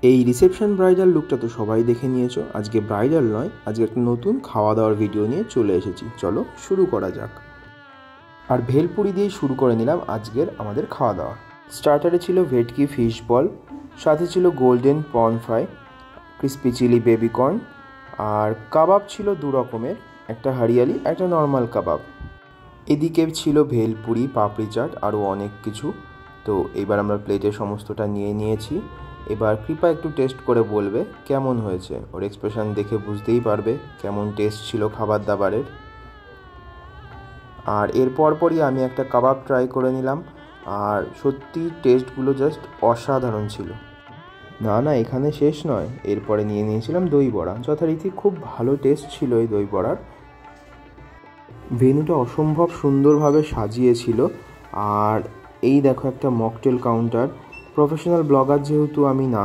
এই reception bridal লুকটা তো সবাই দেখে নিয়েছো। আজকে ব্রাইডাল নয়, আজকে একটা নতুন খাওয়া দাওয়ার ভিডিও নিয়ে চলে এসেছি। চলো শুরু করা যাক। আর ভেলপুরি দিয়ে শুরু করে নিলাম আজকের আমাদের খাওয়া দাওয়া। স্টার্টারে ছিল ভেটকি ফিশ বল, সাথে ছিল golden prawn fry, crispy chilli baby corn, আর কাবাব ছিল দু রকমের, একটা হরিয়ালি একটা নর্মাল কাবাব। এদিকে ছিল ভেলপুরি, পাপড়ি চাট, আরও অনেক কিছু। তো এবার আমরা প্লেটে সমস্তটা নিয়ে নিয়েছি। এবার কৃপা একটু টেস্ট করে বলবে কেমন হয়েছে। ওর এক্সপ্রেশন দেখে বুঝতেই পারবে কেমন টেস্ট ছিল খাবার দাবারের। আর এর পরপরই আমি একটা কাবাব ট্রাই করে নিলাম, আর সত্যি টেস্টগুলো জাস্ট অসাধারণ ছিল। না এখানে শেষ নয়, এরপরে নিয়ে নিয়েছিলাম দই বড়া। যথারীতি খুব ভালো টেস্ট ছিল এই দই বড়ার। ভেন্যুটা অসম্ভব সুন্দরভাবে সাজিয়েছিল। আর এই দেখো একটা মকটেল কাউন্টার। প্রফেশনাল ব্লগার যেহেতু আমি না,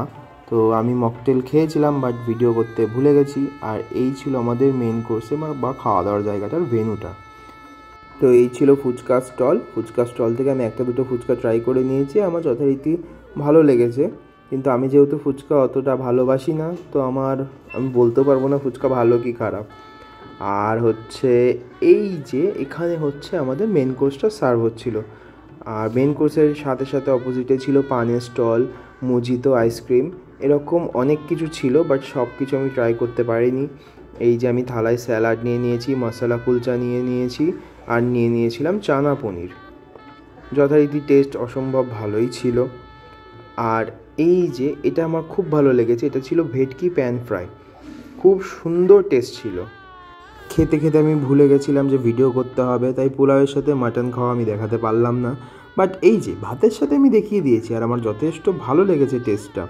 তো আমি মকটেল খেয়েছিলাম বাট ভিডিও করতে ভুলে গেছি। আর এই ছিল আমাদের মেন কোর্সে বা খাওয়া দাওয়ার জায়গাটার ভেন্যুটা। তো এই ছিল ফুচকা স্টল। ফুচকা স্টল থেকে আমি একটা দুটো ফুচকা ট্রাই করে নিয়েছি, আমার যথারীতি ভালো লেগেছে। কিন্তু আমি যেহেতু ফুচকা অতটা ভালোবাসি না, তো আমি বলতে পারবো না ফুচকা ভালো কি খারাপ। আর হচ্ছে এই যে এখানে হচ্ছে আমাদের মেন কোর্সটা সার্ভ হচ্ছিল। আর মেন কোর্সের সাথে সাথে অপোজিটে ছিল পানের স্টল, মুজিতো, আইসক্রিম, এরকম অনেক কিছু ছিল, বাট সব কিছু আমি ট্রাই করতে পারিনি। এই যে আমি থালায় স্যালাড নিয়ে নিয়েছি, মশলা কুলচা নিয়ে নিয়েছি, আর নিয়ে নিয়েছিলাম চানা পনির। যথারীতি টেস্ট অসম্ভব ভালোই ছিল। আর এই যে এটা আমার খুব ভালো লেগেছে, এটা ছিল ভেটকি প্যান ফ্রাই। খুব সুন্দর টেস্ট ছিল। খেতে খেতে আমি ভুলে গেছিলাম যে ভিডিও করতে হবে, তাই পোলাওয়ের সাথে মাটন খাওয়া আমি দেখাতে পারলাম না। বাট এই যে ভাতের সাথে আমি দেখিয়ে দিয়েছি, আর আমার যথেষ্ট ভালো লেগেছে টেস্টটা।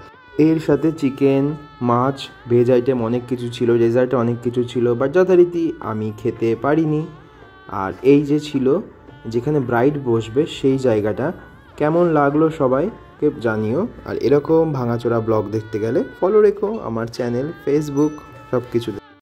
এর সাথে চিকেন, মাছ, ভেজ আইটেম অনেক কিছু ছিল, ডেজার্টে অনেক কিছু ছিল, বাট যথারীতি আমি খেতে পারিনি। আর এই যে ছিল যেখানে ব্রাইড বসবে সেই জায়গাটা, কেমন লাগলো সবাইকে জানিও। আর এরকম ভাঙাচোরা ব্লগ দেখতে গেলে ফলো রেখো আমার চ্যানেল, ফেসবুক, সব কিছু।